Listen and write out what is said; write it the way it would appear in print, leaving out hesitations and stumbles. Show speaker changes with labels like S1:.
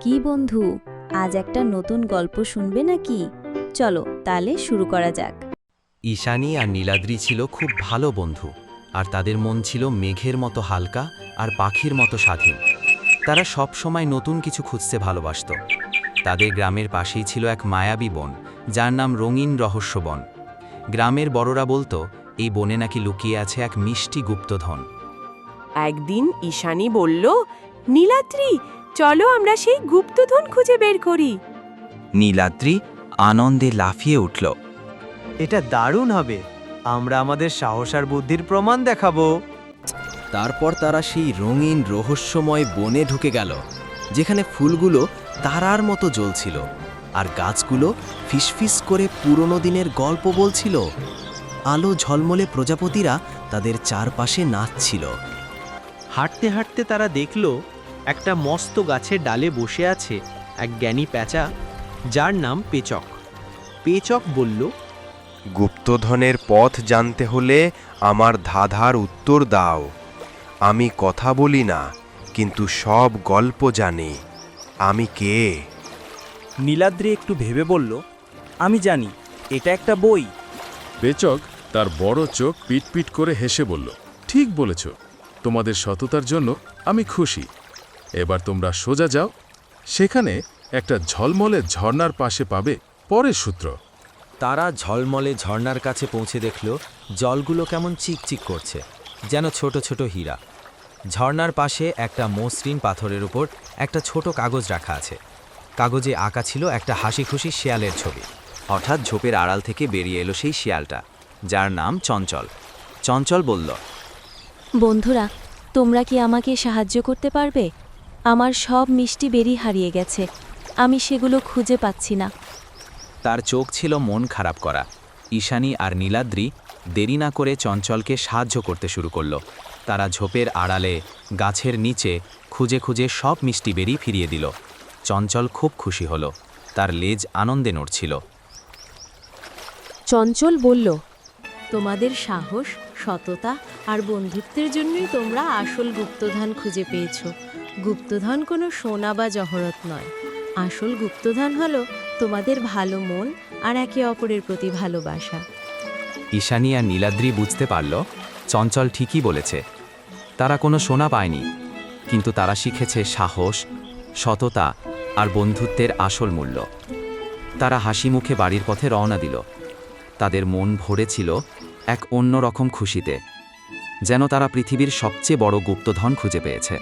S1: কি বন্ধু, আজ একটা নতুন গল্প শুনবে নাকি? চলো তাহলে শুরু করা যাক।
S2: ঈশানী আর নীলাদ্রি ছিল খুব ভালো বন্ধু, আর তাদের মন ছিল মেঘের মতো হালকা আর পাখির মতো স্বাধীন। তারা সব সময় নতুন কিছু খুঁজতে ভালোবাসত। তাদের গ্রামের পাশেই ছিল এক মায়াবী বন, যার নাম রঙিন রহস্য বন। গ্রামের বড়রা বলতো এই বনে নাকি লুকিয়ে আছে এক মিষ্টি গুপ্তধন।
S3: একদিন ঈশানী বলল, নীলাদ্রি, চলো আমরা সেই গুপ্তধন খুঁজে বের করি।
S4: নীলাদ্রি আনন্দে লাফিয়ে উঠল।
S5: এটা দারুণ হবে। আমরা আমাদের সাহস আর বুদ্ধির প্রমাণ দেখাবো।
S2: তারপর তারা সেই রঙিন রহস্যময় বনে ঢুকে গেল, যেখানে ফুলগুলো তারার মতো জ্বলছিল আর গাছগুলো ফিসফিস করে পুরনো দিনের গল্প বলছিল। আলো ঝলমলে প্রজাপতিরা তাদের চারপাশে নাচছিল।
S5: হাঁটতে হাঁটতে তারা দেখল একটা মস্ত গাছের ডালে বসে আছে এক জ্ঞানী প্যাঁচা, যার নাম পেচক। পেচক বলল,
S6: গুপ্তধনের পথ জানতে হলে আমার ধাঁধার উত্তর দাও। আমি কথা বলি না, কিন্তু সব গল্প জানি। আমি কে?
S7: নীলাদ্রি একটু ভেবে বলল, আমি জানি, এটা একটা বই।
S8: পেচক তার বড় চোখ পিটপিট করে হেসে বলল, ঠিক বলেছ, তোমাদের সততার জন্য আমি খুশি। এবার তোমরা সোজা যাও, সেখানে একটা ঝলমলে ঝর্ণার পাশে পাবে পরের সূত্র।
S4: তারা ঝলমলে ঝর্ণার কাছে পৌঁছে দেখল জলগুলো কেমন চিকচিক করছে, যেন ছোট ছোট হীরা। ঝর্ণার পাশে একটা মসৃণ পাথরের উপর একটা ছোট কাগজ রাখা আছে। কাগজে আঁকা ছিল একটা হাসি খুশি শিয়ালের ছবি। হঠাৎ ঝোপের আড়াল থেকে বেরিয়ে এলো সেই শিয়ালটা, যার নাম চঞ্চল। চঞ্চল বলল,
S1: বন্ধুরা, তোমরা কি আমাকে সাহায্য করতে পারবে? আমার সব মিষ্টি বেরি হারিয়ে গেছে, আমি সেগুলো খুঁজে পাচ্ছি না।
S4: তার চোখ ছিল মন খারাপ করা। ঈশানী আর নীলাদ্রি দেরি না করে চঞ্চলকে সাহায্য করতে শুরু করল। তারা ঝোপের আড়ালে, গাছের নিচে খুঁজে খুঁজে সব মিষ্টি বেরি ফিরিয়ে দিল। চঞ্চল খুব খুশি হল, তার লেজ আনন্দে নড়ছিল।
S1: চঞ্চল বলল, তোমাদের সাহস, সততা আর বন্ধুত্বের জন্যই তোমরা আসল গুপ্তধন খুঁজে পেয়েছো। গুপ্তধন কোনো সোনা বা জহরত নয়, আসল গুপ্তধন হলো তোমাদের ভালো মন আর একে অপরের প্রতি ভালোবাসা।
S4: ঈশানী আর নীলাদ্রি বুঝতে পারল চঞ্চল ঠিকই বলেছে। তারা কোনো সোনা পায়নি, কিন্তু তারা শিখেছে সাহস, সততা আর বন্ধুত্বের আসল মূল্য। তারা হাসি মুখে বাড়ির পথে রওনা দিল। তাদের মন ভরেছিল এক অন্যরকম খুশিতে, যেন তারা পৃথিবীর সবচেয়ে বড় গুপ্তধন খুঁজে পেয়েছে।